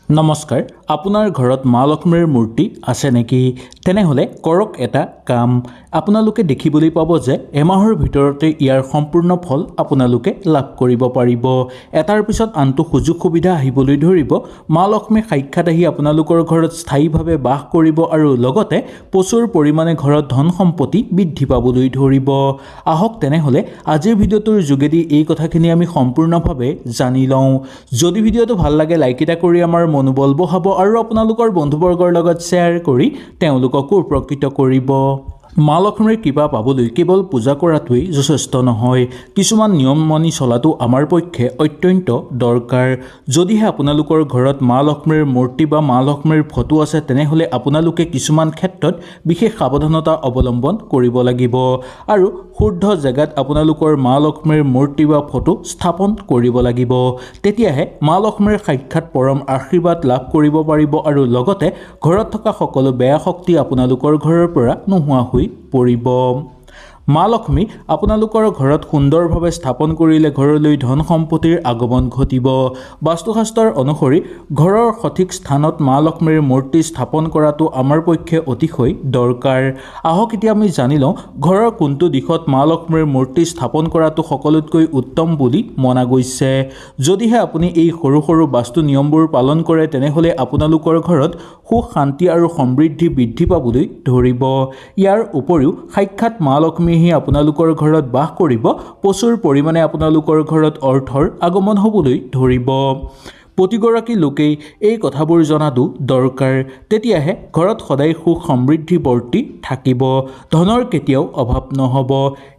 নমস্কাৰ আপোনাৰ ঘৰত মা লক্ষ্মীৰ মূৰ্তি আছে নেকি তেনেহলে কৰক এটা কাম আপোনালোকে দেখিবলৈ পাব যে এমাহৰ ভিতৰতে ইয়াৰ সম্পূৰ্ণ ফল আপোনালোকে লাভ কৰিব পাৰিব এটাৰ পিছত আনটো সুযোগ সুবিধা আহিবলৈ ধৰিব মা লক্ষ্মী সাক্ষাৎ আহি আপোনালোকৰ ঘৰত স্থায়ীভাৱে বাস কৰিব আৰু লগতে প্ৰচুৰ পৰিমাণে ঘৰত ধন সম্পত্তি বৃদ্ধি পাবলৈ ধৰিব আহক তেনেহলে আজিৰ ভিডিঅ'টোৰ যোগেদি এই কথাখিনি আমি সম্পূৰ্ণভাৱে জানি লওঁ যদি ভিডিঅ'টো ভাল লাগে লাইক এটা কৰি আমাৰ মনোবল বঢ়াব আৰু আপোনালোকৰ বন্ধুবৰ্গৰ লগত শ্বেয়াৰ কৰি তেওঁলোককো উপকৃত কৰিব মা লক্ষ্মীৰ কৃপা পাবলৈ কেৱল পূজা কৰাটোৱেই যথেষ্ট নহয় কিছুমান নিয়ম মানি চলাটো আমাৰ পক্ষে অত্যন্ত দৰকাৰ যদিহে আপোনালোকৰ ঘৰত মা লক্ষ্মীৰ মূৰ্তি বা মা লক্ষ্মীৰ ফটো আছে তেনেহলে আপোনালোকে কিছুমান ক্ষেত্ৰত বিশেষ সাৱধানতা অৱলম্বন কৰিব লাগিব আৰু শুদ্ধ জায়গাত আপোনালোকৰ মা লক্ষ্মীৰ মূৰ্তি বা ফটো স্থাপন কৰিব লাগিব তেতিয়াহে মা লক্ষ্মীৰ সাক্ষাৎ পৰম আশীৰ্বাদ লাভ কৰিব পাৰিব আৰু লগতে ঘৰত থকা সকলো বেয়া শক্তি আপোনালোকৰ ঘৰৰ পৰা নোহোৱা হৈ পৰিব মা লক্ষ্মী আপোনালোকৰ ঘৰত সুন্দৰভাৱে স্থাপন কৰিলে ঘৰলৈ ধন সম্পত্তিৰ আগমন ঘটিব বাস্তুশাস্ত্ৰৰ অনুসৰি ঘৰৰ সঠিক স্থানত মা লক্ষ্মীৰ মূৰ্তি স্থাপন কৰাটো আমাৰ পক্ষে অতিশয় দৰকাৰ আহক এতিয়া আমি জানি লওঁ ঘৰৰ কোনটো দিশত মা লক্ষ্মীৰ মূৰ্তি স্থাপন কৰাটো সকলোতকৈ উত্তম বুলি মনা গৈছে যদিহে আপুনি এই সৰু সৰু বাস্তু নিয়মবোৰ পালন কৰে তেনেহলে আপোনালোকৰ ঘৰত সুখ শান্তি আৰু সমৃদ্ধি বৃদ্ধি পাবলৈ ধৰিব ইয়াৰ উপৰিও সাক্ষাৎ মা লক্ষ্মী আপোনালোকৰ ঘৰত বাস কৰিব প্ৰচুৰ পৰিমাণে আপোনালোকৰ ঘৰত অৰ্থৰ আগমন হ'বলৈ ধৰিব প্ৰতিগৰাকী লোকেই এই কথাবোৰ জনাটো দৰকাৰ তেতিয়াহে ঘৰত সদায় সুখ সমৃদ্ধি বৰ্তি থাকিব ধনৰ কেতিয়াও অভাৱ নহ'ব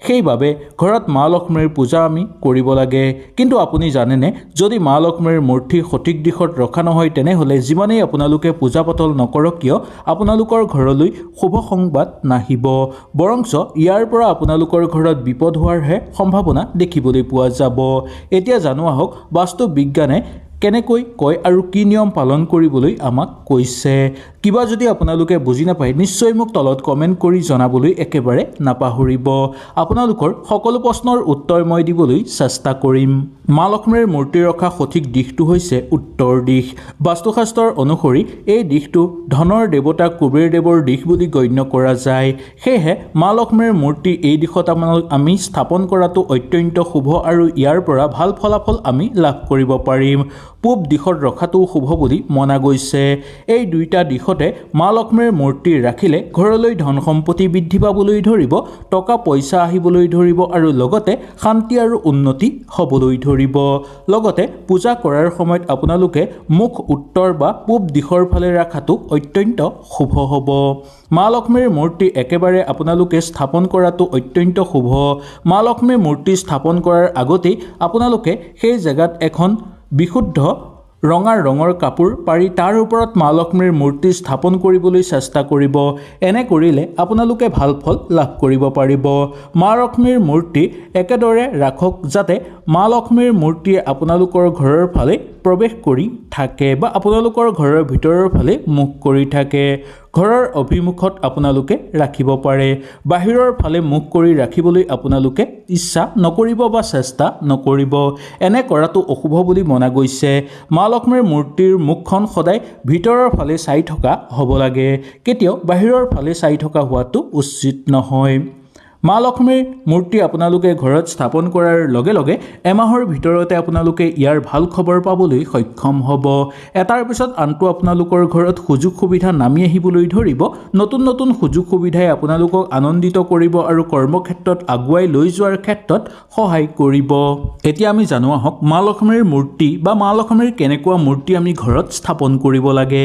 সেইবাবে ঘৰত মা লক্ষ্মীৰ পূজা আমি কৰিব লাগে কিন্তু আপুনি জানেনে যদি মা লক্ষ্মীৰ মূৰ্তি সঠিক দিশত ৰখা নহয় তেনেহলে যিমানেই আপোনালোকে পূজা পাতল নকৰক কিয় আপোনালোকৰ ঘৰলৈ শুভ সংবাদ নাহিব বৰঞ্চ ইয়াৰ পৰা আপোনালোকৰ ঘৰত বিপদ হোৱাৰহে সম্ভাৱনা দেখিবলৈ পোৱা যাব এতিয়া জানো আহক বাস্তু বিজ্ঞানে কেনেকৈ কয় আৰু কি নিয়ম পালন কৰিবলৈ আমাক কৈছে কিবা যদি আপোনালোকে বুজি নাপায় নিশ্চয় মোক তলত কমেন্ট কৰি জনাবলৈ একেবাৰে নাপাহৰিব আপোনালোকৰ সকলো প্ৰশ্নৰ উত্তৰ মই দিবলৈ চেষ্টা কৰিম মা লক্ষ্মীৰ মূৰ্তি ৰখা সঠিক দিশটো হৈছে উত্তৰ দিশ বাস্তুশাস্ত্ৰৰ অনুসৰি এই দিশটো ধনৰ দেৱতা কুবেৰ দেৱৰ দিশ বুলি গণ্য কৰা যায় সেয়েহে মা লক্ষ্মীৰ মূৰ্তি এই দিশত আমি স্থাপন কৰাটো অত্যন্ত শুভ আৰু ইয়াৰ পৰা ভাল ফলাফল আমি লাভ কৰিব পাৰিম পূব দিশত ৰখাটো শুভ বুলি মনা গৈছে এই দুইটা দিশতে মা লক্ষ্মীৰ মূৰ্তি ৰাখিলে ঘৰলৈ ধন সম্পত্তি বৃদ্ধি পাবলৈ ধৰিব টকা পইচা আহিবলৈ ধৰিব আৰু লগতে শান্তি আৰু উন্নতি হ'বলৈ ধৰিব লগতে পূজা কৰাৰ সময়ত আপোনালোকে মুখ উত্তৰ বা পূব দিশৰ ফালে ৰাখাটো অত্যন্ত শুভ হ'ব মা লক্ষ্মীৰ মূৰ্তি একেবাৰে আপোনালোকে স্থাপন কৰাটো অত্যন্ত শুভ মা লক্ষ্মীৰ মূৰ্তি স্থাপন কৰাৰ আগতেই আপোনালোকে সেই জেগাত এখন বিশুদ্ধ ৰঙা ৰঙৰ কাপোৰ পাৰি তাৰ ওপৰত মা লক্ষ্মীৰ মূৰ্তি স্থাপন কৰিবলৈ চেষ্টা কৰিব এনে কৰিলে আপোনালোকে ভাল ফল লাভ কৰিব পাৰিব মা লক্ষ্মীৰ মূৰ্তি একেদৰে ৰাখক যাতে মা লক্ষ্মীৰ মূৰ্তিয়ে আপোনালোকৰ ঘৰৰ ফালে প্ৰৱেশ কৰি থাকে বা আপোনালোকৰ ঘৰৰ ভিতৰৰ ফালে মুখ কৰি থাকে ঘৰৰ অভিমুখত আপোনালোকে ৰাখিব পাৰে বাহিৰৰ ফালে মুখ কৰি ৰাখিবলৈ আপোনালোকে ইচ্ছা নকৰিব বা চেষ্টা নকৰিব এনে কৰাটো অশুভ বুলি মনা গৈছে মা লক্ষ্মীৰ মূৰ্তিৰ মুখখন সদায় ভিতৰৰ ফালে চাই থকা হ'ব লাগে কেতিয়াও বাহিৰৰ ফালে চাই থকা হোৱাটো উচিত নহয় মা লক্ষ্মীৰ মূৰ্তি আপোনালোকে ঘৰত স্থাপন কৰাৰ লগে লগে এমাহৰ ভিতৰতে আপোনালোকে ইয়াৰ ভাল খবৰ পাবলৈ সক্ষম হ'ব এটাৰ পিছত আনটো আপোনালোকৰ ঘৰত সুযোগ সুবিধা নামি আহিবলৈ ধৰিব নতুন নতুন সুযোগ সুবিধাই আপোনালোকক আনন্দিত কৰিব আৰু কৰ্মক্ষেত্ৰত আগুৱাই লৈ যোৱাৰ ক্ষেত্ৰত সহায় কৰিব এতিয়া আমি জানো আহক মা লক্ষ্মীৰ মূৰ্তি বা মা লক্ষ্মীৰ কেনেকুৱা মূৰ্তি আমি ঘৰত স্থাপন কৰিব লাগে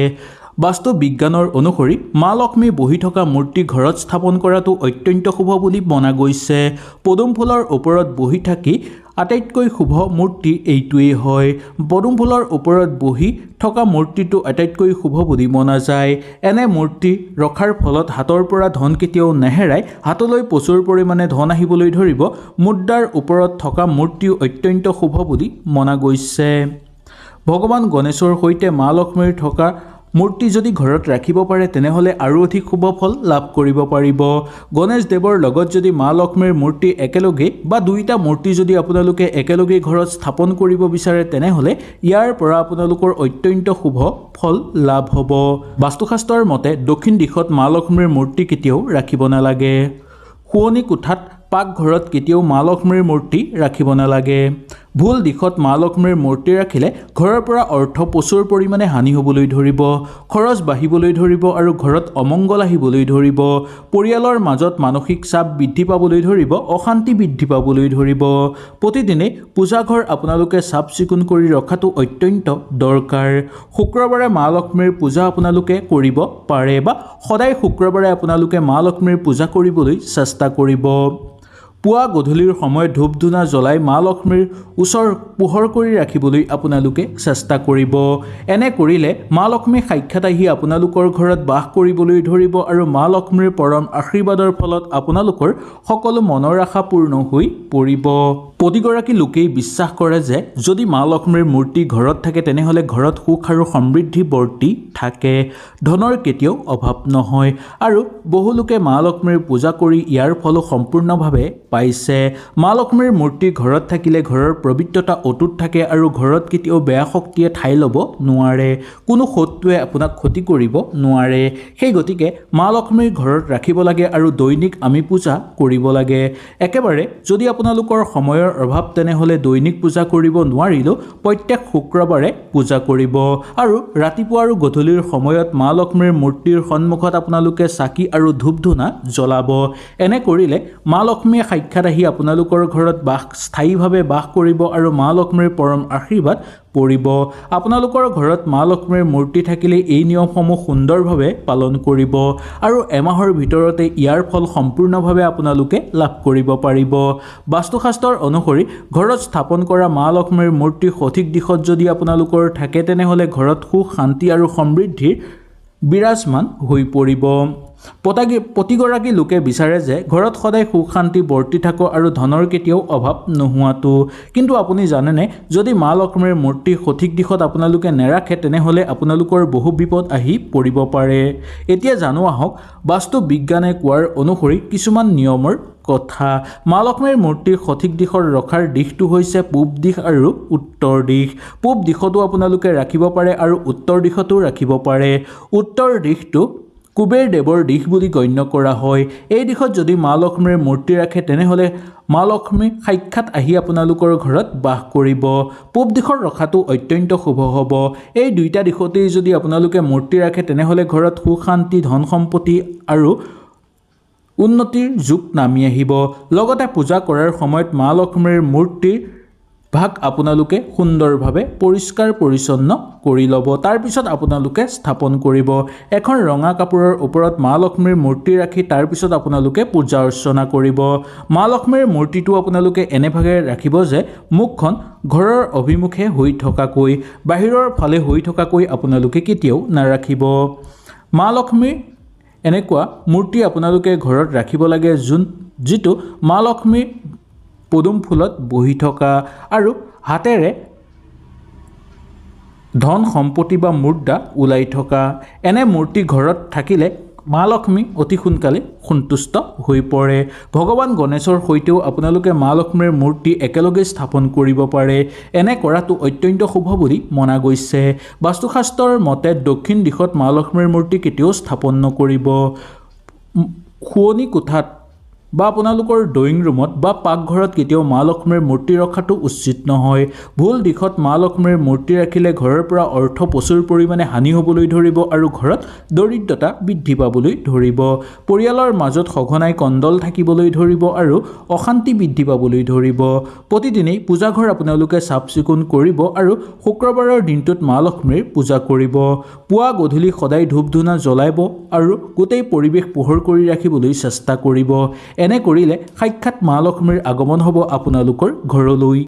বাস্তু বিজ্ঞানৰ অনুসৰি মা লক্ষ্মী বহি থকা মূৰ্তি ঘৰত স্থাপন কৰাটো অত্যন্ত শুভ বুলি মনা গৈছে পদুম ফুলৰ ওপৰত বহি থাকি আটাইতকৈ শুভ মূৰ্তি এইটোৱেই হয় পদুম ফুলৰ ওপৰত বহি থকা মূৰ্তিটো আটাইতকৈ শুভ বুলি মনা যায় এনে মূৰ্তি ৰখাৰ ফলত হাতৰ পৰা ধন কেতিয়াও নেহেৰাই হাতলৈ প্ৰচুৰ পৰিমাণে ধন আহিবলৈ ধৰিব মুদ্ৰাৰ ওপৰত থকা মূৰ্তিও অত্যন্ত শুভ বুলি মনা গৈছে ভগৱান গণেশৰ সৈতে মা লক্ষ্মীৰ থকা মূৰ্তি যদি ঘৰত ৰাখিব পাৰে তেনেহ'লে আৰু অধিক শুভ ফল লাভ কৰিব পাৰিব। গণেশ দেৱৰ লগত যদি মা লক্ষ্মীৰ মূৰ্তি একেলগে বা দুইটা মূৰ্তি যদি আপোনালোকে একেলগে ঘৰত স্থাপন কৰিব বিচাৰে তেনেহ'লে ইয়াৰ পৰা আপোনালোকৰ অত্যন্ত শুভ ফল লাভ হ'ব। বাস্তুশাস্ত্ৰৰ মতে দক্ষিণ দিশত মা লক্ষ্মীৰ মূৰ্তি কেতিয়াও ৰাখিব নালাগে। শোৱনি কোঠাত পাকঘৰত কেতিয়াও মা লক্ষ্মীৰ মূৰ্তি ৰাখিব নালাগে। ভুল দিশত মা লক্ষ্মীৰ মূৰ্তি ৰাখিলে ঘৰৰ পৰা অৰ্থ প্ৰচুৰ পৰিমাণে হানি হ'বলৈ ধৰিব, খৰচ বাঢ়িবলৈ ধৰিব আৰু ঘৰত অমংগল আহিবলৈ ধৰিব। পৰিয়ালৰ মাজত মানসিক চাপ বৃদ্ধি পাবলৈ ধৰিব, অশান্তি বৃদ্ধি পাবলৈ ধৰিব। প্ৰতিদিনে পূজাঘৰ আপোনালোকে চাফ চিকুণ কৰি ৰখাটো অত্যন্ত দৰকাৰ। শুক্ৰবাৰে মা লক্ষ্মীৰ পূজা আপোনালোকে কৰিব পাৰে বা সদায় শুক্ৰবাৰে আপোনালোকে মা লক্ষ্মীৰ পূজা কৰিবলৈ চেষ্টা কৰিব। পুৱা গধূলিৰ সময়ত ধূপ ধূনা জ্বলাই মা লক্ষ্মীৰ ওচৰ পোহৰ কৰি ৰাখিবলৈ আপোনালোকে চেষ্টা কৰিব। এনে কৰিলে মা লক্ষ্মী সাক্ষাৎ আহি আপোনালোকৰ ঘৰত বাস কৰিবলৈ ধৰিব আৰু মা লক্ষ্মীৰ পৰম আশীৰ্বাদৰ ফলত আপোনালোকৰ সকলো মনৰ আশা পূৰ্ণ হৈ পৰিব। প্ৰতিগৰাকী লোকেই বিশ্বাস কৰে যে যদি মা লক্ষ্মীৰ মূৰ্তি ঘৰত থাকে তেনেহ'লে ঘৰত সুখ আৰু সমৃদ্ধি বৰ্তি থাকে, ধনৰ কেতিয়াও অভাৱ নহয় আৰু বহু লোকে মা লক্ষ্মীৰ পূজা কৰি ইয়াৰ ফলো সম্পূৰ্ণভাৱে পাইছে। মা লক্ষ্মীৰ মূৰ্তি ঘৰত থাকিলে ঘৰৰ পবিত্ৰতা অটুট থাকে আৰু ঘৰত কেতিয়াও বেয়া শক্তিয়ে ঠাই ল'ব নোৱাৰে, কোনো শত্ৰুৱে আপোনাক ক্ষতি কৰিব নোৱাৰে। সেই গতিকে মা লক্ষ্মীৰ ঘৰত ৰাখিব লাগে আৰু দৈনিক আমি পূজা কৰিব লাগে। একেবাৰে যদি আপোনালোকৰ সময়ৰ অভাৱ তেনেহ'লে দৈনিক পূজা কৰিব নোৱাৰিলেও প্ৰত্যেক শুক্ৰবাৰে পূজা কৰিব আৰু ৰাতিপুৱা আৰু গধূলিৰ সময়ত মা লক্ষ্মীৰ মূৰ্তিৰ সন্মুখত আপোনালোকে চাকি আৰু ধূপ ধূনা জ্বলাব। এনে কৰিলে মা লক্ষ্মীয়ে সাক্ষাৎ আহি আপোনালোকৰ ঘৰত স্থায়ীভাৱে বাস কৰিব আৰু মা লক্ষ্মীৰ পৰম আশীৰ্বাদ পৰিব। আপোনালোকৰ ঘৰত মা লক্ষ্মীৰ মূৰ্তি থাকিলে এই নিয়মসমূহ সুন্দৰভাৱে পালন কৰিব আৰু এমাহৰ ভিতৰতে ইয়াৰ ফল সম্পূৰ্ণভাৱে আপোনালোকে লাভ কৰিব পাৰিব। বাস্তুশাস্ত্ৰৰ অনুসৰি ঘৰত স্থাপন কৰা মা লক্ষ্মীৰ মূৰ্তি সঠিক দিশত যদি আপোনালোকৰ থাকে তেনেহ'লে ঘৰত সুখ শান্তি আৰু সমৃদ্ধিৰ বিৰাজমান হৈ পৰিব। প্ৰতিগৰাকী লোকে বিচাৰে যে ঘৰত সদায় সুখ শান্তি বৰ্তি থাকক আৰু ধনৰ কেতিয়াও অভাৱ নোহোৱাটো। কিন্তু আপুনি জানেনে যদি মা লক্ষ্মীৰ মূৰ্তি সঠিক দিশত আপোনালোকে নেৰাখে তেনেহ'লে আপোনালোকৰ বহু বিপদ আহি পৰিব পাৰে। এতিয়া জানো আহক বাস্তু বিজ্ঞানে কোৱাৰ অনুসৰি কিছুমান নিয়মৰ কথা। মা লক্ষ্মীৰ মূৰ্তিৰ সঠিক দিশত ৰখাৰ দিশটো হৈছে পূব দিশ আৰু উত্তৰ দিশ। পূব দিশতো আপোনালোকে ৰাখিব পাৰে আৰু উত্তৰ দিশতো ৰাখিব পাৰে। উত্তৰ দিশটো কুবেৰ দেৱৰ দিশ বুলি গণ্য কৰা হয়। এই দিশত যদি মা লক্ষ্মীৰ মূৰ্তি ৰাখে তেনেহ'লে মা লক্ষ্মী সাক্ষাৎ আহি আপোনালোকৰ ঘৰত বাস কৰিব। পূব দিশত ৰখাটো অত্যন্ত শুভ হ'ব। এই দুইটা দিশতেই যদি আপোনালোকে মূৰ্তি ৰাখে তেনেহ'লে ঘৰত সুখ শান্তি ধন সম্পত্তি আৰু উন্নতিৰ যুগ নামি আহিব। লগতে পূজা কৰাৰ সময়ত মা লক্ষ্মীৰ মূৰ্তিৰ ভাগ আপোনালোকে সুন্দৰভাৱে পৰিষ্কাৰ পৰিচ্ছন্ন কৰি ল'ব। তাৰপিছত আপোনালোকে স্থাপন কৰিব। এখন ৰঙা কাপোৰৰ ওপৰত মা লক্ষ্মীৰ মূৰ্তি ৰাখি তাৰপিছত আপোনালোকে পূজা অৰ্চনা কৰিব। মা লক্ষ্মীৰ মূৰ্তিটো আপোনালোকে এনেভাৱে ৰাখিব যে মুখখন ঘৰৰ অভিমুখে হৈ থকাকৈ, বাহিৰৰ ফালে হৈ থকাকৈ আপোনালোকে কেতিয়াও নাৰাখিব। মা লক্ষ্মীৰ এনেকুৱা মূৰ্তি আপোনালোকে ঘৰত ৰাখিব লাগে যিটো মা লক্ষ্মীৰ পদুম ফুলত বহি থকা আৰু হাতেৰে ধন সম্পত্তি বা মুদ্ৰা ওলাই থকা। এনে মূৰ্তি ঘৰত থাকিলে মা লক্ষ্মী অতি সোনকালে সন্তুষ্ট হৈ পৰে। ভগৱান গণেশৰ সৈতেও আপোনালোকে মা লক্ষ্মীৰ মূৰ্তি একেলগে স্থাপন কৰিব পাৰে। এনে কৰাটো অত্যন্ত শুভ বুলি মনা গৈছে। বাস্তুশাস্ত্ৰৰ মতে দক্ষিণ দিশত মা লক্ষ্মীৰ মূৰ্তি কেতিয়াও স্থাপন নকৰিব। শোৱনি কোঠাত বা আপোনালোকৰ ড্ৰয়িং ৰুমত বা পাকঘৰত কেতিয়াও মা লক্ষ্মীৰ মূৰ্তি ৰখাটো উচিত নহয়। ভুল দিশত মা লক্ষ্মীৰ মূৰ্তি ৰাখিলে ঘৰৰ পৰা অৰ্থ প্ৰচুৰ পৰিমাণে হানি হ'বলৈ ধৰিব আৰু ঘৰত দৰিদ্ৰতা বৃদ্ধি পাবলৈ ধৰিব। পৰিয়ালৰ মাজত সঘনাই কণ্ডল থাকিবলৈ ধৰিব আৰু অশান্তি বৃদ্ধি পাবলৈ ধৰিব। প্ৰতিদিনেই পূজাঘৰ আপোনালোকে চাফ চিকুণ কৰিব আৰু শুক্ৰবাৰৰ দিনটোত মা লক্ষ্মীৰ পূজা কৰিব। পুৱা গধূলি সদায় ধূপ ধূনা জ্বলাব আৰু গোটেই পৰিৱেশ পোহৰ কৰি ৰাখিবলৈ চেষ্টা কৰিব। এনে কৰিলে সাক্ষাৎ মা লক্ষ্মীৰ আগমন হ'ব আপোনালোকৰ ঘৰলৈ।